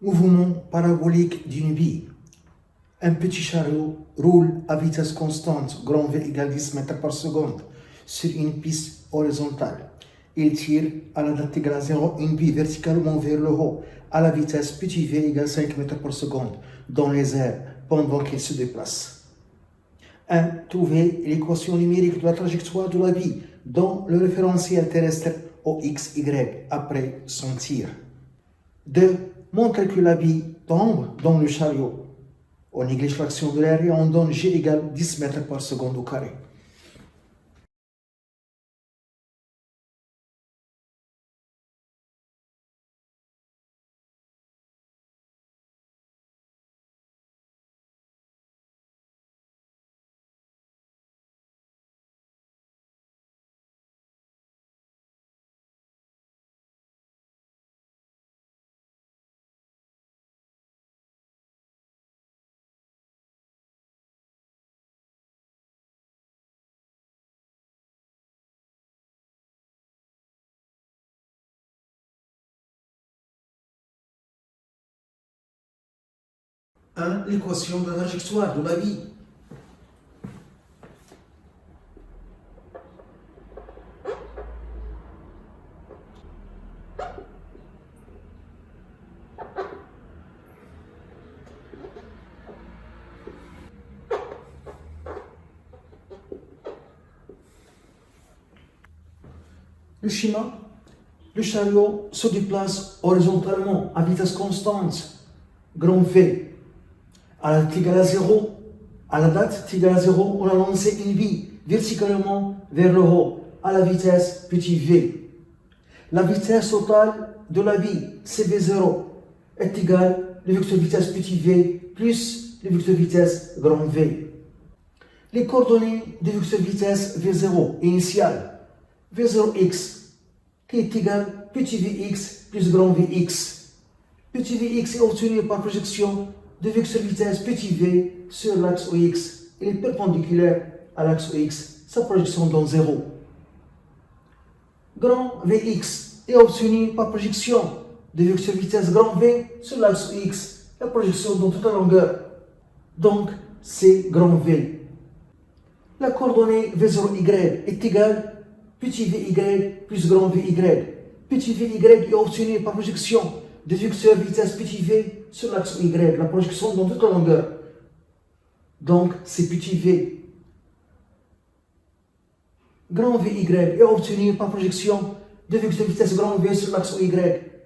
Mouvement parabolique d'une bille. Un petit chariot roule à vitesse constante, grand V égale 10 mètres par seconde, sur une piste horizontale. Il tire à la date égale à 0 une bille verticalement vers le haut, à la vitesse petit v égale 5 mètres par seconde, dans les airs, pendant qu'il se déplace. 1. Trouver l'équation numérique de la trajectoire de la bille dans le référentiel terrestre OXY après son tir. 2. Montrer que la bille tombe dans le chariot. On néglige l'action de l'air et on donne G égale 10 mètres par seconde au carré. L'équation de la trajectoire de la bille. Le schéma, le chariot se déplace horizontalement à vitesse constante, grand V. À la date égale à 0, on a lancé une bille verticalement vers le haut, à la vitesse petit v. La vitesse totale de la bille, cv0, est égale le vecteur vitesse petit v plus le vecteur vitesse grand V. Les coordonnées du vecteur vitesse v0 initial, v0x, qui est égal petit vx plus grand vx. Petit vx est obtenu par projection de vecteur vitesse petit v sur l'axe OX. Il est perpendiculaire à l'axe OX. Sa projection donne 0. Grand Vx est obtenu par projection de vecteur vitesse grand V sur l'axe OX. La projection donne toute la longueur. Donc, c'est grand V. La coordonnée V0y est égale petit vy plus grand vy. Petit vy est obtenu par projection de vecteur vitesse petit v sur l'axe y, la projection dans toute la longueur. Donc, c'est petit v. Grand vy est obtenu par projection de vecteur vitesse grand v sur l'axe y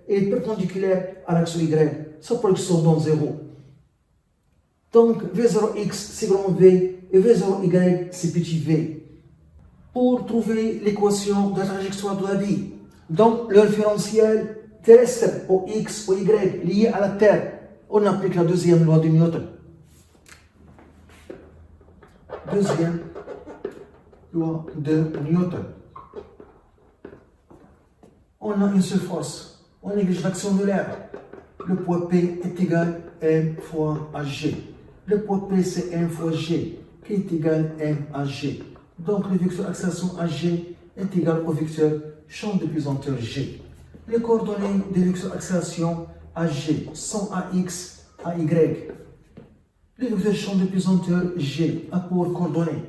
et est perpendiculaire à l'axe y. Sa projection donne 0. Donc, v0x c'est grand v et v0y c'est petit v. Pour trouver l'équation de la trajectoire de la bille, dans le référentiel terrestre au X, au Y, lié à la Terre, on applique la deuxième loi de Newton. Deuxième loi de Newton. On a une seule force. On néglige l'action de l'air. Le poids P est égal à M fois AG. Le poids P, c'est M fois G, qui est égal à M à G. Donc, le vecteur accélération AG est égal au vecteur champ de pesanteur G. Les coordonnées des vecteurs accélération AG sont AX, AY. Le vecteur champ de pesanteur G a pour coordonnées.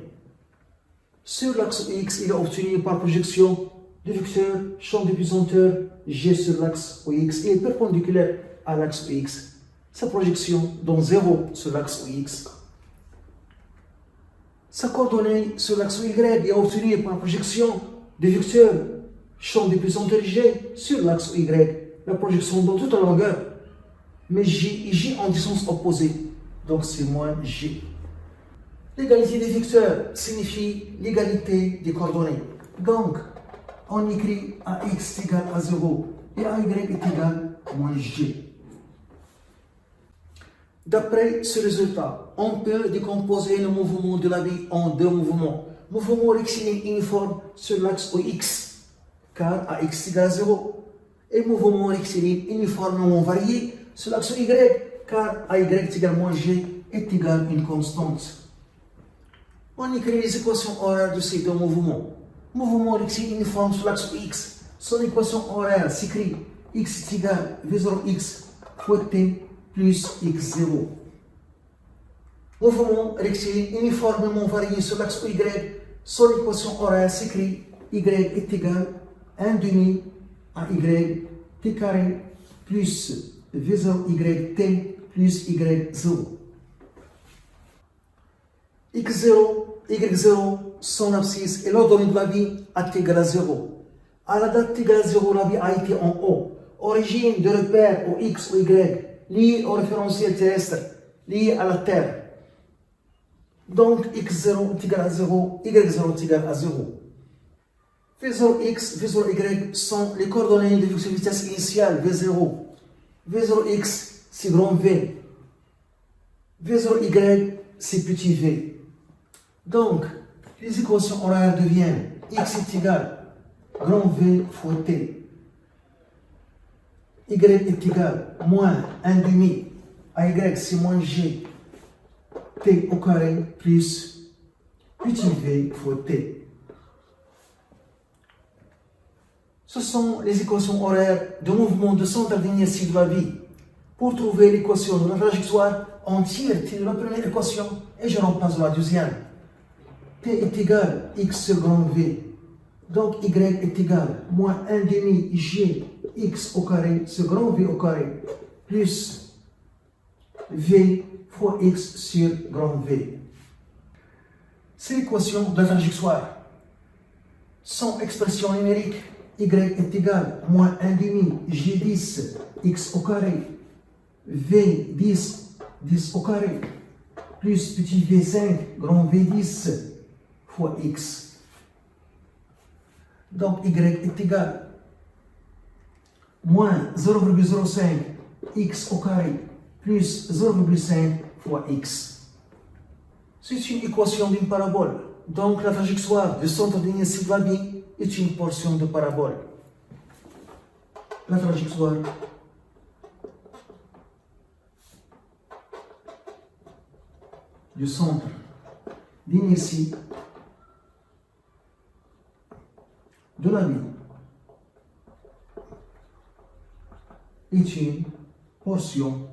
Sur l'axe X, il est obtenu par projection du vecteur champ de pesanteur G sur l'axe OX. Il est perpendiculaire à l'axe OX. Sa projection donne 0 sur l'axe OX. Sa coordonnée sur l'axe Y est obtenue par projection du vecteur champ de pesanteur G sur l'axe Y. La projection donne toute la longueur. Mais J et J en sens opposé. Donc c'est moins G. L'égalité des vecteurs signifie l'égalité des coordonnées. Donc, on écrit AX est égal à 0 et AY est égal à moins G. D'après ce résultat, on peut décomposer le mouvement de la bille en deux mouvements. Mouvement rectiligne uniforme sur l'axe OX, car AX est égal à 0. Et mouvement rectiligne uniformément varié sur l'axe Y, car AY est égal à moins G est égal à une constante. On écrit les équations horaires de ces deux mouvements. Mouvement rectiligne uniforme sur l'axe X. Son équation horaire s'écrit x est égal à V0x fois t plus x0. Mouvement rectiligne uniformément varié sur l'axe y, sur l'équation horaire s'écrit y est égal à 1 demi à y t carré plus v0 y t plus y0. x0, y0, son abscisse et l'ordonnée de la vie à t égale à 0. À la date t égale à 0, la vie a été en haut. Origine de repère au x ou y, liée au référentiel terrestre, lié à la Terre. Donc x0 est égal à 0, y0 est égal à 0. V0x, V0y sont les coordonnées de vitesse initiale, V0. V0x, c'est grand V. V0y, c'est petit v. Donc, les équations horaires deviennent x est égal à grand V fois t. Y est égal à moins 1 demi à y, c'est moins g. T au carré plus petit v fois t. Ce sont les équations horaires de mouvement de centre d'inertie de la vie. Pour trouver l'équation de la trajectoire, on tire T de la première équation et je remplace la deuxième. T est égal à x sur grand V. Donc y est égal à moins 1 demi g x au carré sur grand V au carré plus v fois x sur grand V. C'est l'équation de la trajectoire. Sans expression numérique, y est égal à moins 1 demi g10 x au carré v10 10 au carré plus petit v5 grand v10 fois x. Donc y est égal à moins 0,05 x au carré plus 0,5 fois x. C'est une équation d'une parabole. Donc la trajectoire du centre d'inertie de la vie est une portion de parabole. La trajectoire du centre d'inertie de la vie est une portion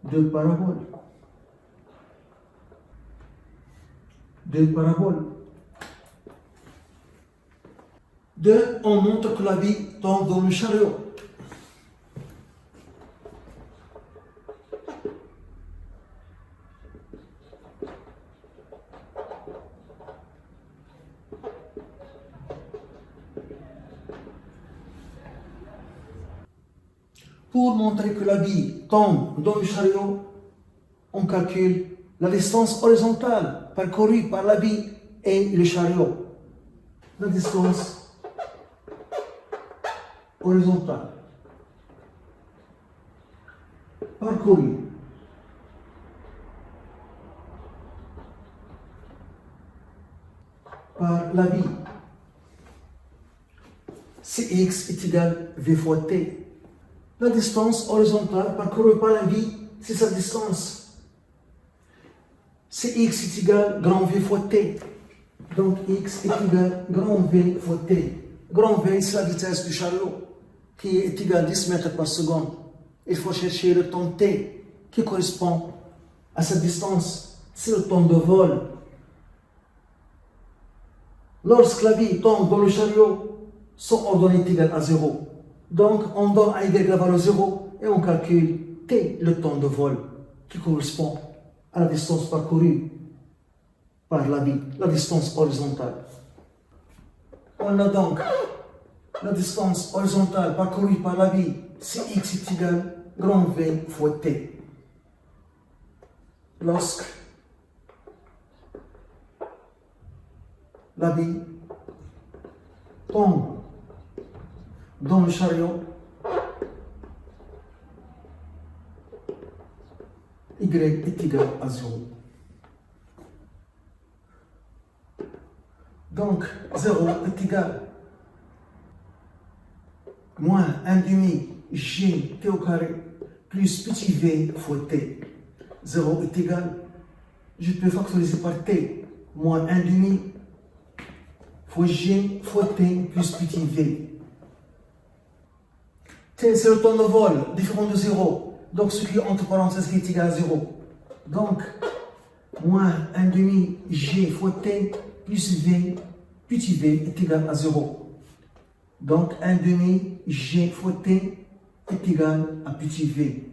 de parabole. Deux, on montre que la vie tombe dans le chariot. Pour montrer que la vie tombe dans le chariot, on calcule la distance horizontale parcourue par la vie et le chariot. La distance horizontale parcourue par la vie, Cx est égal à V fois t. La distance horizontale parcourue par la vie, c'est sa distance. Cx est égal à grand V fois t. Donc x est égal à grand V fois t. Grand V, c'est la vitesse du chariot, qui est égale à 10 mètres par seconde. Il faut chercher le temps t, qui correspond à cette distance. C'est le temps de vol. Lorsque la vie tombe dans le chariot, son ordonnée est égale à 0. Donc, on donne à y la valeur 0 et on calcule t, le temps de vol, qui correspond à la distance parcourue par la vie, la distance horizontale. On a donc la distance horizontale parcourue par la vie, si x est égal à grand V fois t. Lorsque la vie tombe dans le chariot, y est égal à 0. Donc 0 est égal à moins 1 demi g t au carré plus petit v fois t. 0 est égal, je peux factoriser par t, moins 1 demi fois g fois t plus petit v. T, c'est le temps de vol, différent de 0. Donc, ce qui est entre parenthèses qui est égal à 0. Donc, moins 1 demi G fois T plus V, petit v est égal à 0. Donc, 1 demi G fois T est égal à petit v.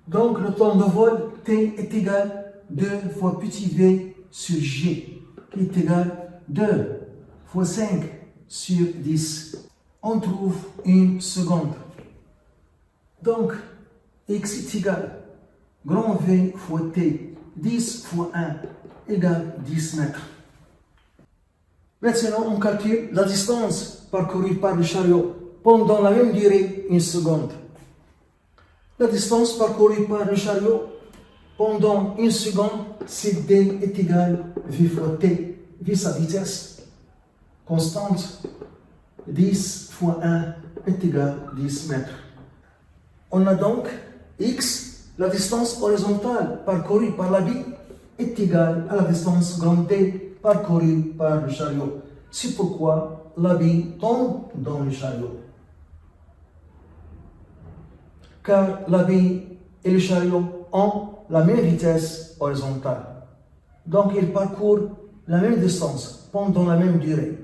Donc, le temps de vol, T est égal à 2 fois petit v sur G, qui est égal à 2 fois 5 sur 10. On trouve une seconde. Donc, x est égal à grand V fois T, 10 fois 1 égale 10 mètres. Maintenant, on calcule la distance parcourue par le chariot pendant la même durée, une seconde. La distance parcourue par le chariot pendant une seconde, c'est D est égal à V fois T, V sa vitesse constante, 10 fois 1 est égal à 10 mètres. On a donc x, la distance horizontale parcourue par la bille, est égale à la distance grande D parcourue par le chariot. C'est pourquoi la bille tombe dans le chariot. Car la bille et le chariot ont la même vitesse horizontale. Donc ils parcourent la même distance pendant la même durée.